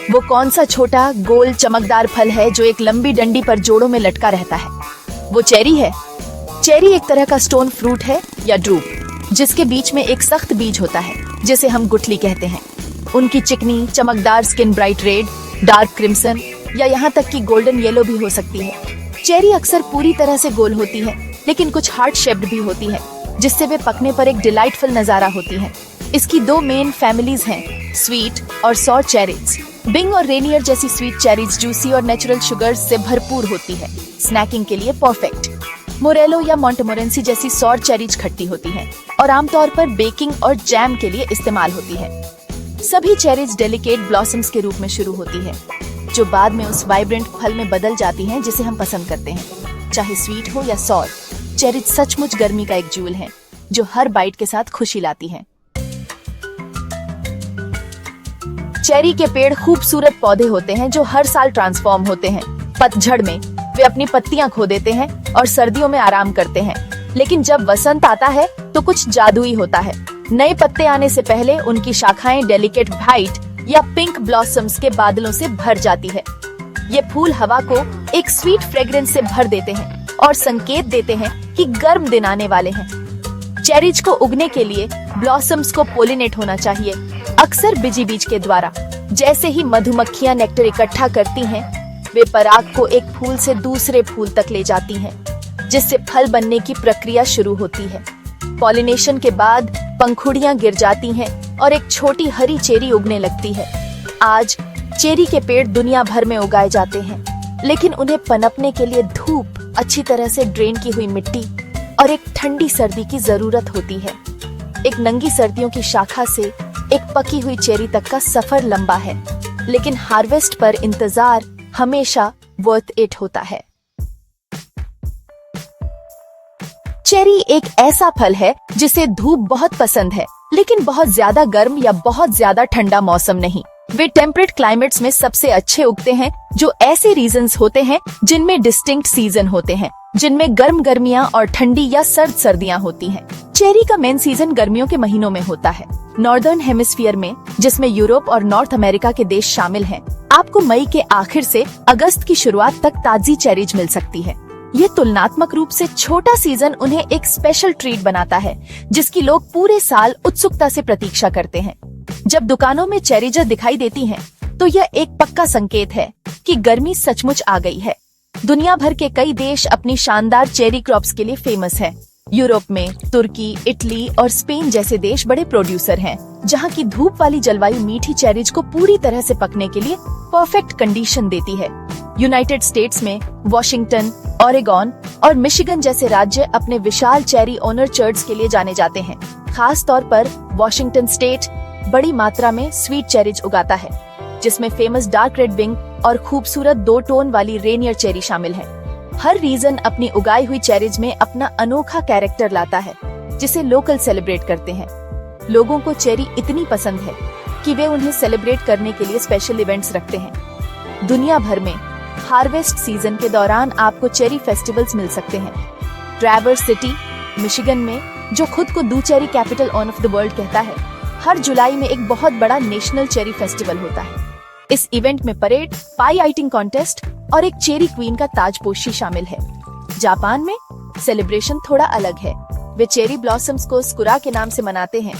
वो कौन सा छोटा गोल चमकदार फल है जो एक लंबी डंडी पर जोड़ों में लटका रहता है? वो चेरी है। चेरी एक तरह का स्टोन फ्रूट है या ड्रूप, जिसके बीच में एक सख्त बीज होता है जिसे हम गुठली कहते हैं। उनकी चिकनी चमकदार skin bright red, dark crimson या यहाँ तक कि गोल्डन येलो भी हो सकती है। चेरी अक्सर पूरी तरह से गोल होती है, लेकिन कुछ हार्ट शेप्ड भी होती है, जिससे वे पकने पर एक डिलाइटफुल नजारा होती है। इसकी दो मेन फैमिलीज हैं, स्वीट और सॉर चेरीज। बिंग और रेनियर जैसी स्वीट चेरीज जूसी और नेचुरल शुगर्स से भरपूर होती है, स्नैकिंग के लिए परफेक्ट। मोरेलो या मोंटेमोरेंसी जैसी सॉर चेरीज खट्टी होती हैं और आमतौर पर बेकिंग और जैम के लिए इस्तेमाल होती है। सभी चेरीज डेलिकेट ब्लॉसम्स के रूप में शुरू होती है, जो बाद में उस वाइब्रेंट फल में बदल जाती हैं जिसे हम पसंद करते हैं। चाहे स्वीट हो या सॉर, चेरीज सचमुच गर्मी का एक जूल है जो हर बाइट के साथ खुशी लाती हैं। चेरी के पेड़ खूबसूरत पौधे होते हैं जो हर साल ट्रांसफॉर्म होते हैं। पतझड़ में वे अपनी पत्तियां खो देते हैं और सर्दियों में आराम करते हैं, लेकिन जब वसंत आता है तो कुछ जादुई होता है। नए पत्ते आने से पहले उनकी शाखाएं डेलिकेट व्हाइट या पिंक ब्लॉसम्स के बादलों से भर जाती है। ये फूल हवा को एक स्वीट फ्रेग्रेंस से भर देते हैं और संकेत देते हैं कि गर्म दिन आने वाले हैं। चेरीज को उगने के लिए ब्लॉसम्स को पोलिनेट होना चाहिए, अक्सर बिजी बीज के द्वारा। जैसे ही मधुमक्खियां नेक्टर इकट्ठा करती हैं, वे पराग को एक फूल से दूसरे फूल तक ले जाती हैं, जिससे फल बनने की प्रक्रिया शुरू होती है। पॉलिनेशन के बाद पंखुड़ियां गिर जाती हैं और एक छोटी हरी चेरी उगने लगती है। आज चेरी के पेड़ दुनिया भर में उगाए जाते हैं, लेकिन उन्हें पनपने के लिए धूप, अच्छी तरह से ड्रेन की हुई मिट्टी और एक ठंडी सर्दी की जरूरत होती है। एक नंगी सर्दियों की शाखा से एक पकी हुई चेरी तक का सफर लंबा है, लेकिन हार्वेस्ट पर इंतजार हमेशा वर्थ इट होता है। चेरी एक ऐसा फल है जिसे धूप बहुत पसंद है, लेकिन बहुत ज्यादा गर्म या बहुत ज्यादा ठंडा मौसम नहीं। वे टेम्परेट क्लाइमेट्स में सबसे अच्छे उगते हैं, जो ऐसे रीजन्स होते हैं जिनमें डिस्टिंक्ट सीजन होते हैं, जिनमें गर्म गर्मियां और ठंडी या सर्द सर्दियां होती हैं। चेरी का मेन सीजन गर्मियों के महीनों में होता है। नॉर्दर्न हेमिस्फीयर में, जिसमें यूरोप और नॉर्थ अमेरिका के देश शामिल हैं, आपको मई के आखिर से अगस्त की शुरुआत तक ताजी चेरीज मिल सकती है। ये तुलनात्मक रूप से छोटा सीजन उन्हें एक स्पेशल ट्रीट बनाता है, जिसकी लोग पूरे साल उत्सुकता से प्रतीक्षा करते हैं। जब दुकानों में चेरीज दिखाई देती हैं, तो यह एक पक्का संकेत है कि गर्मी सचमुच आ गई है। दुनिया भर के कई देश अपनी शानदार चेरी क्रॉप्स के लिए फेमस है। यूरोप में तुर्की, इटली और स्पेन जैसे देश बड़े प्रोड्यूसर हैं, जहां की धूप वाली जलवायु मीठी चेरीज को पूरी तरह से पकने के लिए परफेक्ट कंडीशन देती है। यूनाइटेड स्टेट्स में वॉशिंगटन, ओरेगॉन और मिशिगन जैसे राज्य अपने विशाल चेरी ऑर्चर्ड्स के लिए जाने जाते हैं। खास तौर पर वॉशिंगटन स्टेट बड़ी मात्रा में स्वीट चेरीज उगाता है, जिसमें फेमस डार्क रेड बिंग और खूबसूरत 2 टोन वाली रेनियर चेरी शामिल है। हर रीजन अपनी उगाई हुई चेरीज में अपना अनोखा कैरेक्टर लाता है, जिसे लोकल सेलिब्रेट करते हैं। लोगों को चेरी इतनी पसंद है कि वे उन्हें सेलिब्रेट करने के लिए स्पेशल इवेंट्स रखते हैं। दुनिया भर में हार्वेस्ट सीजन के दौरान आपको चेरी फेस्टिवल्स मिल सकते हैं। ट्रैवर्स सिटी, मिशिगन में, जो खुद को the cherry capital of the world कहता है, हर जुलाई में एक बहुत बड़ा नेशनल चेरी फेस्टिवल होता है। इस इवेंट में परेड, पाई ईटिंग कॉन्टेस्ट और एक चेरी क्वीन का ताजपोशी शामिल है। जापान में सेलिब्रेशन थोड़ा अलग है। वे चेरी ब्लॉसम्स को स्कुरा के नाम से मनाते हैं,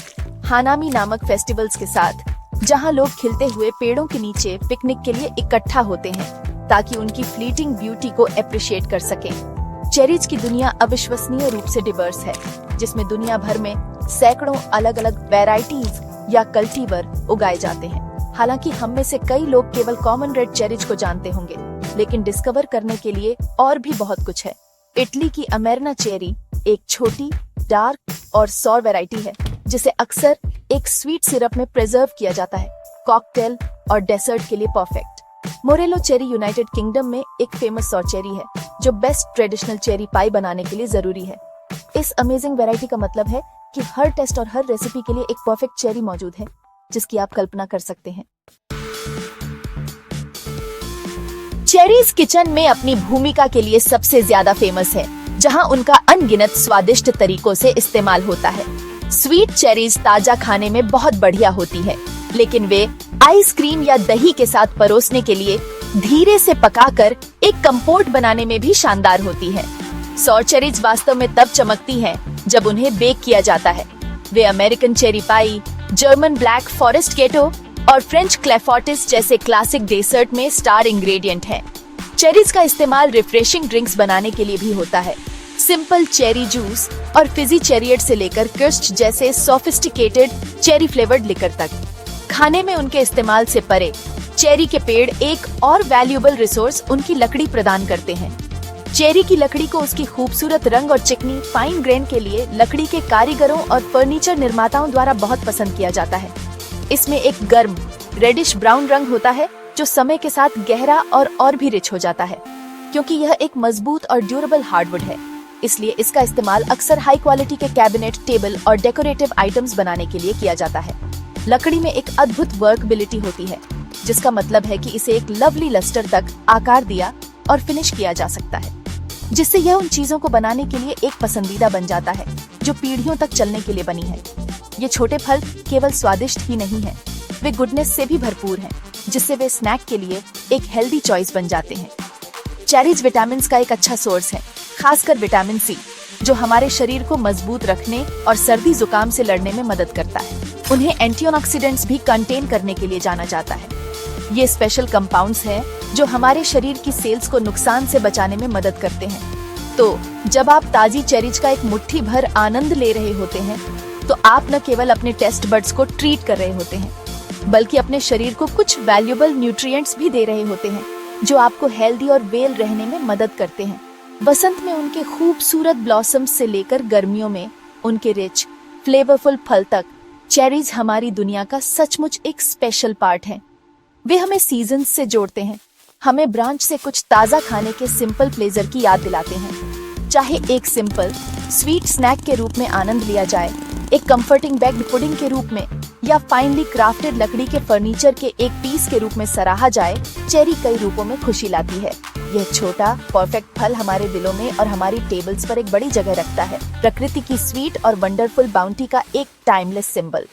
हानामी नामक फेस्टिवल्स के साथ, जहां लोग खिलते हुए पेड़ों के नीचे पिकनिक के लिए इकट्ठा होते हैं ताकि उनकी फ्लीटिंग ब्यूटी को एप्रिशिएट कर सकें। चेरीज की दुनिया अविश्वसनीय रूप से डिवर्स है, जिसमें दुनिया भर में सैकड़ों अलग अलग वेराइटीज या कल्टीवर उगाए जाते हैं। हालांकि हम में से कई लोग केवल कॉमन रेड चेरीज को जानते होंगे, लेकिन डिस्कवर करने के लिए और भी बहुत कुछ है। इटली की अमेरना चेरी एक छोटी, डार्क और सॉर वैरायटी है, जिसे अक्सर एक स्वीट सिरप में प्रिजर्व किया जाता है, कॉकटेल और डेजर्ट के लिए परफेक्ट। मोरेलो चेरी यूनाइटेड किंगडम में एक फेमस सॉर चेरी है, जो बेस्ट ट्रेडिशनल चेरी पाई बनाने के लिए जरूरी है। इस अमेजिंग वैरायटी का मतलब है कि हर टेस्ट और हर रेसिपी के लिए एक परफेक्ट चेरी मौजूद है, जिसकी आप कल्पना कर सकते हैं। चेरीज किचन में अपनी भूमिका के लिए सबसे ज्यादा फेमस है, जहां उनका अनगिनत स्वादिष्ट तरीकों से इस्तेमाल होता है। स्वीट चेरीज ताजा खाने में बहुत बढ़िया होती है, लेकिन वे आइसक्रीम या दही के साथ परोसने के लिए धीरे से पकाकर एक कंपोट बनाने में भी शानदार होती है। सॉर चेरीज वास्तव में तब चमकती हैं जब उन्हें बेक किया जाता है। वे अमेरिकन चेरी पाई, जर्मन ब्लैक फॉरेस्ट केटो और फ्रेंच क्लेफोर्टिस जैसे क्लासिक डेजर्ट में स्टार इंग्रेडिएंट हैं। चेरीज का इस्तेमाल रिफ्रेशिंग ड्रिंक्स बनाने के लिए भी होता है। सिंपल चेरी जूस और फिजी चेरियट से लेकर किर्स्ट जैसे सोफिस्टिकेटेड चेरी फ्लेवर्ड लिकर तक, खाने में उनके इस्तेमाल से परे, चेरी के पेड़ एक और वैल्यूएबल रिसोर्स उनकी लकड़ी प्रदान करते हैं। चेरी की लकड़ी को उसकी खूबसूरत रंग और चिकनी फाइन ग्रेन के लिए लकड़ी के कारीगरों और फर्नीचर निर्माताओं द्वारा बहुत पसंद किया जाता है। इसमें एक गर्म रेडिश ब्राउन रंग होता है जो समय के साथ गहरा और भी रिच हो जाता है। क्योंकि यह एक मजबूत और ड्यूरेबल हार्डवुड है, इसलिए इसका इस्तेमाल अक्सर हाई क्वालिटी के कैबिनेट, टेबल और डेकोरेटिव आइटम्स बनाने के लिए किया जाता है। लकड़ी में एक अद्भुत वर्कबिलिटी होती है, जिसका मतलब है कि इसे एक लवली लस्टर तक आकार दिया और फिनिश किया जा सकता है, जिससे यह उन चीजों को बनाने के लिए एक पसंदीदा बन जाता है जो पीढ़ियों तक चलने के लिए बनी है। ये छोटे फल केवल स्वादिष्ट ही नहीं हैं, वे गुडनेस से भी भरपूर हैं, जिससे वे स्नैक के लिए एक हेल्दी चॉइस बन जाते हैं। चेरीज विटामिन का एक अच्छा सोर्स है, खासकर विटामिन सी, जो हमारे शरीर को मजबूत रखने और सर्दी जुकाम से लड़ने में मदद करता है। उन्हें एंटीऑक्सीडेंट्स भी कंटेन करने के लिए जाना जाता है। ये स्पेशल कंपाउंड्स हैं जो हमारे शरीर की सेल्स को नुकसान से बचाने में मदद करते हैं। तो जब आप ताजी चेरीज का एक मुट्ठी भर आनंद ले रहे होते हैं, तो आप न केवल अपने टेस्ट बड्स को ट्रीट कर रहे होते हैं, बल्कि अपने शरीर को कुछ वैल्यूएबल न्यूट्रिएंट्स भी दे रहे होते हैं, जो आपको हेल्दी और वेल रहने में मदद करते हैं। बसंत में उनके खूबसूरत ब्लॉसम्स से लेकर गर्मियों में उनके रिच फ्लेवरफुल फल तक, चेरीज हमारी दुनिया का सचमुच एक स्पेशल पार्ट है। वे हमें सीजन्स से जोड़ते हैं, हमें ब्रांच से कुछ ताज़ा खाने के सिंपल प्लेजर की याद दिलाते हैं। चाहे एक सिंपल स्वीट स्नैक के रूप में आनंद लिया जाए, एक कंफर्टिंग बेक्ड पुडिंग के रूप में, या फाइनली क्राफ्टेड लकड़ी के फर्नीचर के एक पीस के रूप में सराहा जाए, चेरी कई रूपों में खुशी लाती है। यह छोटा परफेक्ट फल हमारे दिलों में और हमारी टेबल्स पर एक बड़ी जगह रखता है, प्रकृति की स्वीट और वंडरफुल बाउंटी का एक टाइमलेस सिंबल।